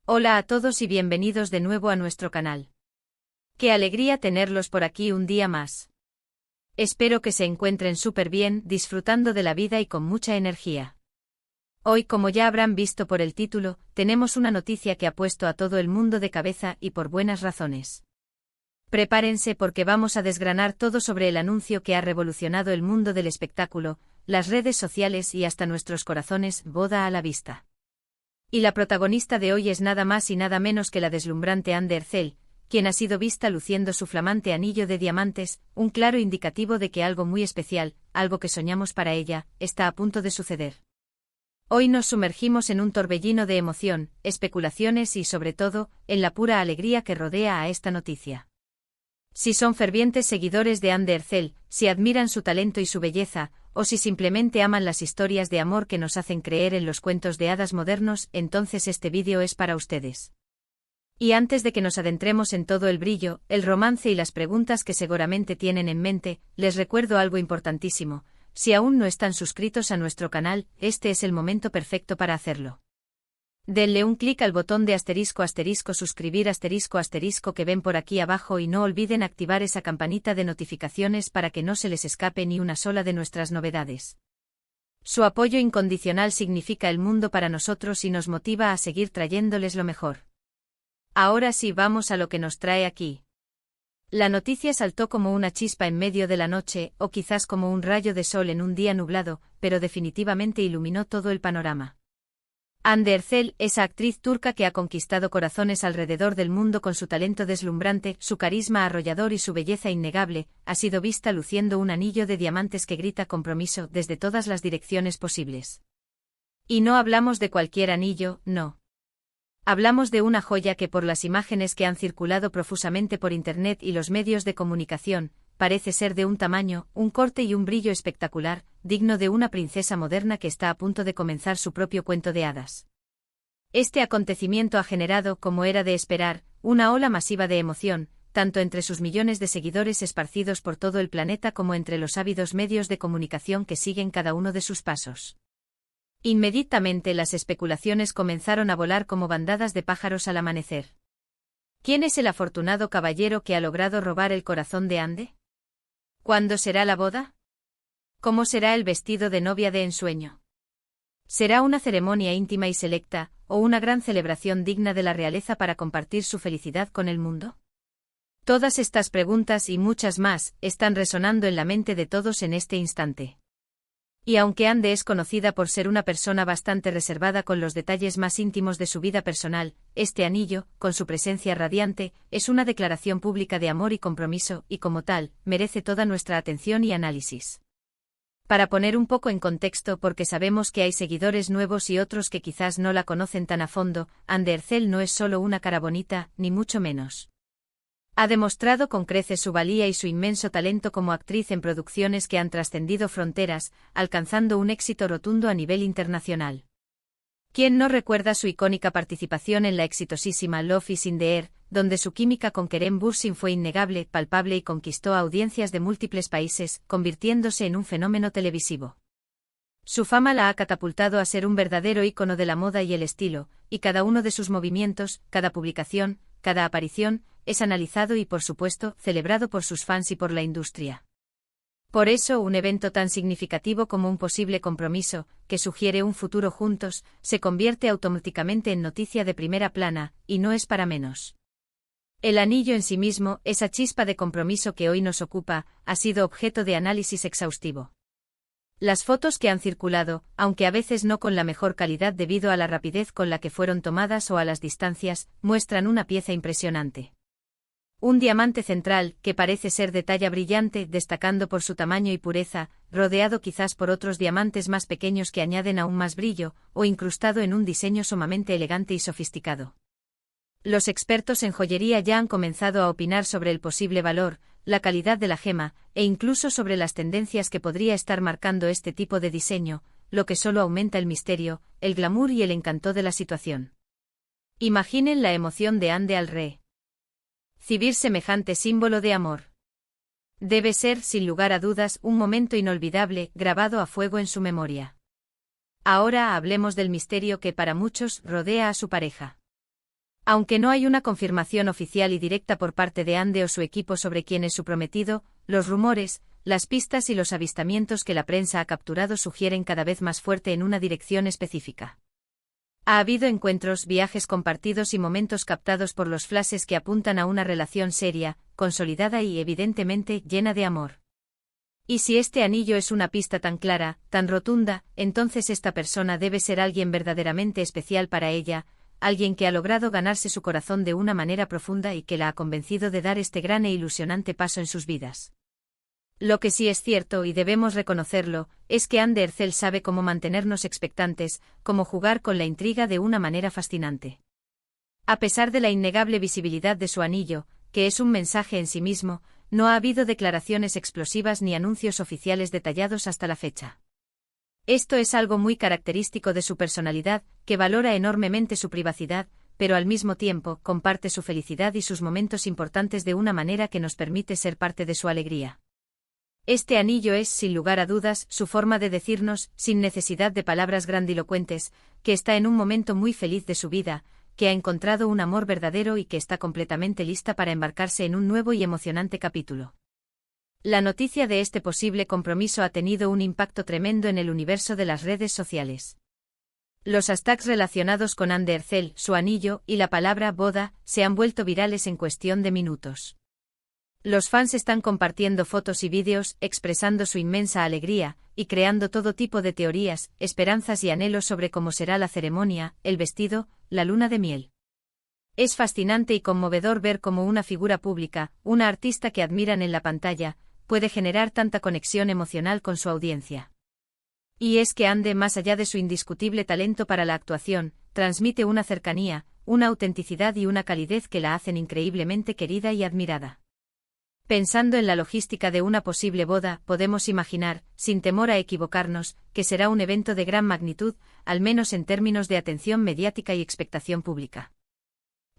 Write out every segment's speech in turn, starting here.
Hola a todos y bienvenidos de nuevo a nuestro canal. Qué alegría tenerlos por aquí un día más. Espero que se encuentren súper bien, disfrutando de la vida y con mucha energía. Hoy, como ya habrán visto por el título, tenemos una noticia que ha puesto a todo el mundo de cabeza y por buenas razones. Prepárense porque vamos a desgranar todo sobre el anuncio que ha revolucionado el mundo del espectáculo, las redes sociales y hasta nuestros corazones, boda a la vista. Y la protagonista de hoy es nada más y nada menos que la deslumbrante Anne Ercel, quien ha sido vista luciendo su flamante anillo de diamantes, un claro indicativo de que algo muy especial, algo que soñamos para ella, está a punto de suceder. Hoy nos sumergimos en un torbellino de emoción, especulaciones y, sobre todo, en la pura alegría que rodea a esta noticia. Si son fervientes seguidores de Anne Ercel, si admiran su talento y su belleza, o si simplemente aman las historias de amor que nos hacen creer en los cuentos de hadas modernos, entonces este vídeo es para ustedes. Y antes de que nos adentremos en todo el brillo, el romance y las preguntas que seguramente tienen en mente, les recuerdo algo importantísimo: si aún no están suscritos a nuestro canal, este es el momento perfecto para hacerlo. Denle un clic al botón de suscribir que ven por aquí abajo y no olviden activar esa campanita de notificaciones para que no se les escape ni una sola de nuestras novedades. Su apoyo incondicional significa el mundo para nosotros y nos motiva a seguir trayéndoles lo mejor. Ahora sí, vamos a lo que nos trae aquí. La noticia saltó como una chispa en medio de la noche, o quizás como un rayo de sol en un día nublado, pero definitivamente iluminó todo el panorama. Anne Ercel, esa actriz turca que ha conquistado corazones alrededor del mundo con su talento deslumbrante, su carisma arrollador y su belleza innegable, ha sido vista luciendo un anillo de diamantes que grita compromiso desde todas las direcciones posibles. Y no hablamos de cualquier anillo, no. Hablamos de una joya que, por las imágenes que han circulado profusamente por Internet y los medios de comunicación, parece ser de un tamaño, un corte y un brillo espectacular, digno de una princesa moderna que está a punto de comenzar su propio cuento de hadas. Este acontecimiento ha generado, como era de esperar, una ola masiva de emoción, tanto entre sus millones de seguidores esparcidos por todo el planeta como entre los ávidos medios de comunicación que siguen cada uno de sus pasos. Inmediatamente las especulaciones comenzaron a volar como bandadas de pájaros al amanecer. ¿Quién es el afortunado caballero que ha logrado robar el corazón de Anne? ¿Cuándo será la boda? ¿Cómo será el vestido de novia de ensueño? ¿Será una ceremonia íntima y selecta, o una gran celebración digna de la realeza para compartir su felicidad con el mundo? Todas estas preguntas y muchas más están resonando en la mente de todos en este instante. Y aunque Anne es conocida por ser una persona bastante reservada con los detalles más íntimos de su vida personal, este anillo, con su presencia radiante, es una declaración pública de amor y compromiso, y como tal, merece toda nuestra atención y análisis. Para poner un poco en contexto, porque sabemos que hay seguidores nuevos y otros que quizás no la conocen tan a fondo, Anne Ercel no es solo una cara bonita, ni mucho menos. Ha demostrado con creces su valía y su inmenso talento como actriz en producciones que han trascendido fronteras, alcanzando un éxito rotundo a nivel internacional. ¿Quién no recuerda su icónica participación en la exitosísima Love is in the Air, donde su química con Kerem Bürsin fue innegable, palpable y conquistó a audiencias de múltiples países, convirtiéndose en un fenómeno televisivo? Su fama la ha catapultado a ser un verdadero ícono de la moda y el estilo, y cada uno de sus movimientos, cada publicación, cada aparición, es analizado y, por supuesto, celebrado por sus fans y por la industria. Por eso, un evento tan significativo como un posible compromiso, que sugiere un futuro juntos, se convierte automáticamente en noticia de primera plana, y no es para menos. El anillo en sí mismo, esa chispa de compromiso que hoy nos ocupa, ha sido objeto de análisis exhaustivo. Las fotos que han circulado, aunque a veces no con la mejor calidad debido a la rapidez con la que fueron tomadas o a las distancias, muestran una pieza impresionante. Un diamante central, que parece ser de talla brillante, destacando por su tamaño y pureza, rodeado quizás por otros diamantes más pequeños que añaden aún más brillo, o incrustado en un diseño sumamente elegante y sofisticado. Los expertos en joyería ya han comenzado a opinar sobre el posible valor, la calidad de la gema, e incluso sobre las tendencias que podría estar marcando este tipo de diseño, lo que solo aumenta el misterio, el glamour y el encanto de la situación. Imaginen la emoción de Anne al recibir semejante símbolo de amor. Debe ser, sin lugar a dudas, un momento inolvidable, grabado a fuego en su memoria. Ahora hablemos del misterio que para muchos rodea a su pareja. Aunque no hay una confirmación oficial y directa por parte de Ande o su equipo sobre quién es su prometido, los rumores, las pistas y los avistamientos que la prensa ha capturado sugieren cada vez más fuerte en una dirección específica. Ha habido encuentros, viajes compartidos y momentos captados por los flashes que apuntan a una relación seria, consolidada y evidentemente llena de amor. Y si este anillo es una pista tan clara, tan rotunda, entonces esta persona debe ser alguien verdaderamente especial para ella, alguien que ha logrado ganarse su corazón de una manera profunda y que la ha convencido de dar este gran e ilusionante paso en sus vidas. Lo que sí es cierto, y debemos reconocerlo, es que Ande Ercel sabe cómo mantenernos expectantes, cómo jugar con la intriga de una manera fascinante. A pesar de la innegable visibilidad de su anillo, que es un mensaje en sí mismo, no ha habido declaraciones explosivas ni anuncios oficiales detallados hasta la fecha. Esto es algo muy característico de su personalidad, que valora enormemente su privacidad, pero al mismo tiempo comparte su felicidad y sus momentos importantes de una manera que nos permite ser parte de su alegría. Este anillo es, sin lugar a dudas, su forma de decirnos, sin necesidad de palabras grandilocuentes, que está en un momento muy feliz de su vida, que ha encontrado un amor verdadero y que está completamente lista para embarcarse en un nuevo y emocionante capítulo. La noticia de este posible compromiso ha tenido un impacto tremendo en el universo de las redes sociales. Los hashtags relacionados con Ande Ercel, su anillo y la palabra boda se han vuelto virales en cuestión de minutos. Los fans están compartiendo fotos y vídeos, expresando su inmensa alegría, y creando todo tipo de teorías, esperanzas y anhelos sobre cómo será la ceremonia, el vestido, la luna de miel. Es fascinante y conmovedor ver cómo una figura pública, una artista que admiran en la pantalla, puede generar tanta conexión emocional con su audiencia. Y es que Ande, más allá de su indiscutible talento para la actuación, transmite una cercanía, una autenticidad y una calidez que la hacen increíblemente querida y admirada. Pensando en la logística de una posible boda, podemos imaginar, sin temor a equivocarnos, que será un evento de gran magnitud, al menos en términos de atención mediática y expectación pública.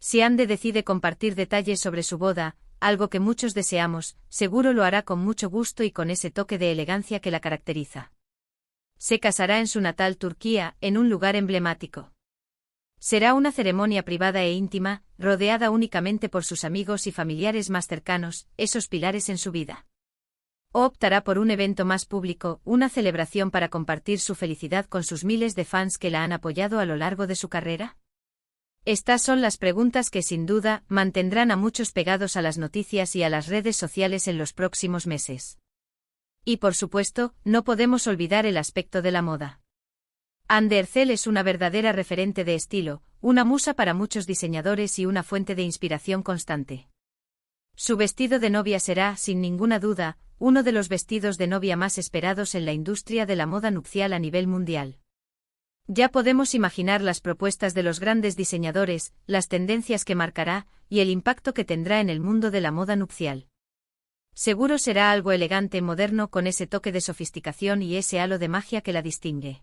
Si Ande decide compartir detalles sobre su boda, algo que muchos deseamos, seguro lo hará con mucho gusto y con ese toque de elegancia que la caracteriza. Se casará en su natal Turquía, en un lugar emblemático. Será una ceremonia privada e íntima, rodeada únicamente por sus amigos y familiares más cercanos, esos pilares en su vida. O optará por un evento más público, una celebración para compartir su felicidad con sus miles de fans que la han apoyado a lo largo de su carrera. Estas son las preguntas que sin duda mantendrán a muchos pegados a las noticias y a las redes sociales en los próximos meses. Y por supuesto, no podemos olvidar el aspecto de la moda. Ande Ercel es una verdadera referente de estilo, una musa para muchos diseñadores y una fuente de inspiración constante. Su vestido de novia será, sin ninguna duda, uno de los vestidos de novia más esperados en la industria de la moda nupcial a nivel mundial. Ya podemos imaginar las propuestas de los grandes diseñadores, las tendencias que marcará, y el impacto que tendrá en el mundo de la moda nupcial. Seguro será algo elegante, moderno, con ese toque de sofisticación y ese halo de magia que la distingue.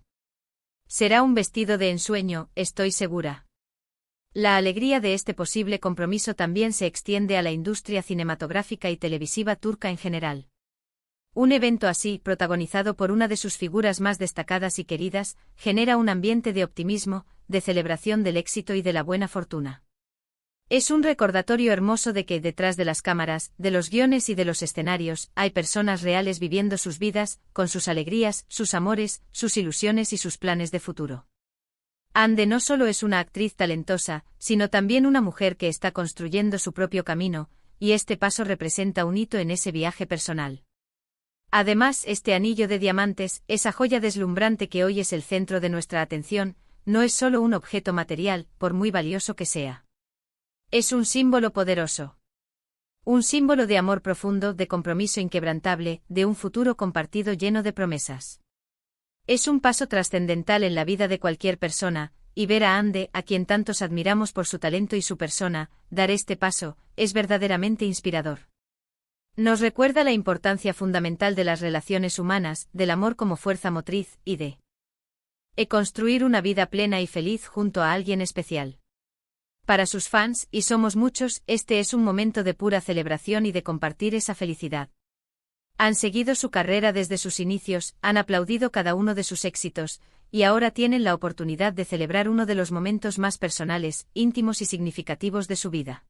Será un vestido de ensueño, estoy segura. La alegría de este posible compromiso también se extiende a la industria cinematográfica y televisiva turca en general. Un evento así, protagonizado por una de sus figuras más destacadas y queridas, genera un ambiente de optimismo, de celebración del éxito y de la buena fortuna. Es un recordatorio hermoso de que detrás de las cámaras, de los guiones y de los escenarios, hay personas reales viviendo sus vidas, con sus alegrías, sus amores, sus ilusiones y sus planes de futuro. Ande no solo es una actriz talentosa, sino también una mujer que está construyendo su propio camino, y este paso representa un hito en ese viaje personal. Además, este anillo de diamantes, esa joya deslumbrante que hoy es el centro de nuestra atención, no es solo un objeto material, por muy valioso que sea. Es un símbolo poderoso. Un símbolo de amor profundo, de compromiso inquebrantable, de un futuro compartido lleno de promesas. Es un paso trascendental en la vida de cualquier persona, y ver a Ande, a quien tantos admiramos por su talento y su persona, dar este paso, es verdaderamente inspirador. Nos recuerda la importancia fundamental de las relaciones humanas, del amor como fuerza motriz, y de construir una vida plena y feliz junto a alguien especial. Para sus fans, y somos muchos, este es un momento de pura celebración y de compartir esa felicidad. Han seguido su carrera desde sus inicios, han aplaudido cada uno de sus éxitos, y ahora tienen la oportunidad de celebrar uno de los momentos más personales, íntimos y significativos de su vida.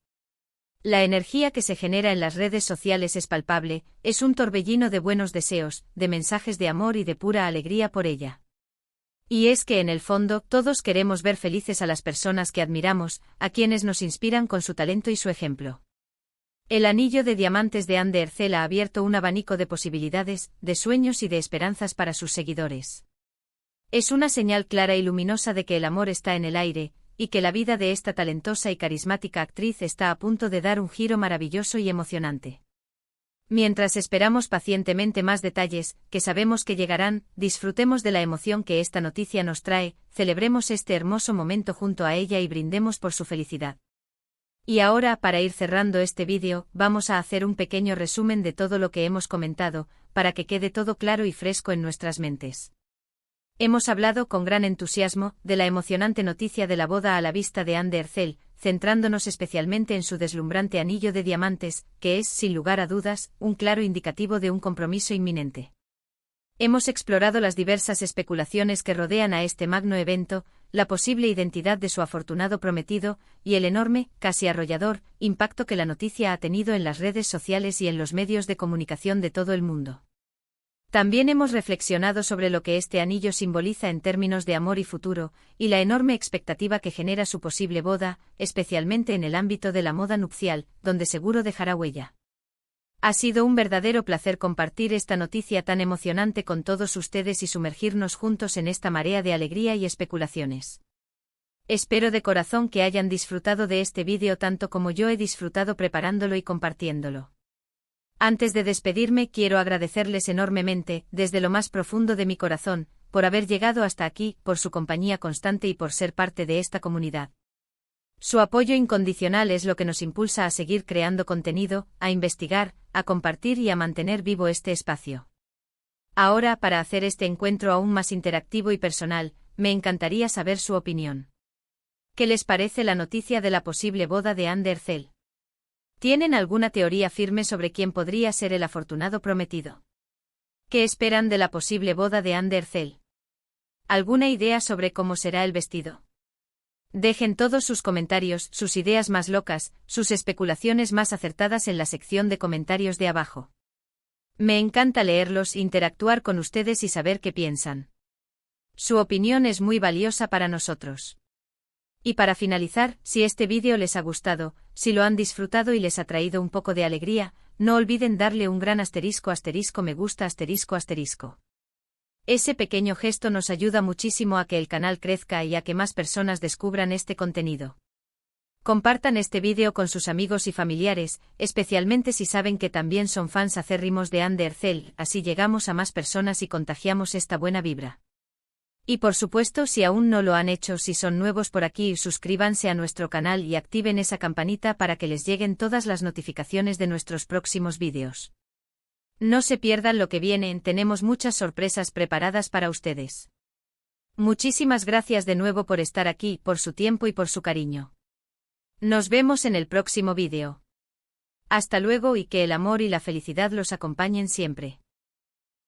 La energía que se genera en las redes sociales es palpable, es un torbellino de buenos deseos, de mensajes de amor y de pura alegría por ella. Y es que en el fondo todos queremos ver felices a las personas que admiramos, a quienes nos inspiran con su talento y su ejemplo. El anillo de diamantes de Anne de Hercel ha abierto un abanico de posibilidades, de sueños y de esperanzas para sus seguidores. Es una señal clara y luminosa de que el amor está en el aire, y que la vida de esta talentosa y carismática actriz está a punto de dar un giro maravilloso y emocionante. Mientras esperamos pacientemente más detalles, que sabemos que llegarán, disfrutemos de la emoción que esta noticia nos trae, celebremos este hermoso momento junto a ella y brindemos por su felicidad. Y ahora, para ir cerrando este vídeo, vamos a hacer un pequeño resumen de todo lo que hemos comentado, para que quede todo claro y fresco en nuestras mentes. Hemos hablado con gran entusiasmo de la emocionante noticia de la boda a la vista de Anne de Hercel, centrándonos especialmente en su deslumbrante anillo de diamantes, que es, sin lugar a dudas, un claro indicativo de un compromiso inminente. Hemos explorado las diversas especulaciones que rodean a este magno evento, la posible identidad de su afortunado prometido, y el enorme, casi arrollador, impacto que la noticia ha tenido en las redes sociales y en los medios de comunicación de todo el mundo. También hemos reflexionado sobre lo que este anillo simboliza en términos de amor y futuro, y la enorme expectativa que genera su posible boda, especialmente en el ámbito de la moda nupcial, donde seguro dejará huella. Ha sido un verdadero placer compartir esta noticia tan emocionante con todos ustedes y sumergirnos juntos en esta marea de alegría y especulaciones. Espero de corazón que hayan disfrutado de este vídeo tanto como yo he disfrutado preparándolo y compartiéndolo. Antes de despedirme, quiero agradecerles enormemente, desde lo más profundo de mi corazón, por haber llegado hasta aquí, por su compañía constante y por ser parte de esta comunidad. Su apoyo incondicional es lo que nos impulsa a seguir creando contenido, a investigar, a compartir y a mantener vivo este espacio. Ahora, para hacer este encuentro aún más interactivo y personal, me encantaría saber su opinión. ¿Qué les parece la noticia de la posible boda de Anne de Hercel? ¿Tienen alguna teoría firme sobre quién podría ser el afortunado prometido? ¿Qué esperan de la posible boda de Anne de Hercel? ¿Alguna idea sobre cómo será el vestido? Dejen todos sus comentarios, sus ideas más locas, sus especulaciones más acertadas en la sección de comentarios de abajo. Me encanta leerlos, interactuar con ustedes y saber qué piensan. Su opinión es muy valiosa para nosotros. Y para finalizar, si este vídeo les ha gustado, si lo han disfrutado y les ha traído un poco de alegría, no olviden darle un gran asterisco me gusta asterisco. Ese pequeño gesto nos ayuda muchísimo a que el canal crezca y a que más personas descubran este contenido. Compartan este vídeo con sus amigos y familiares, especialmente si saben que también son fans acérrimos de Anne de Hercel, así llegamos a más personas y contagiamos esta buena vibra. Y por supuesto, si aún no lo han hecho, si son nuevos por aquí, suscríbanse a nuestro canal y activen esa campanita para que les lleguen todas las notificaciones de nuestros próximos vídeos. No se pierdan lo que viene, tenemos muchas sorpresas preparadas para ustedes. Muchísimas gracias de nuevo por estar aquí, por su tiempo y por su cariño. Nos vemos en el próximo vídeo. Hasta luego y que el amor y la felicidad los acompañen siempre.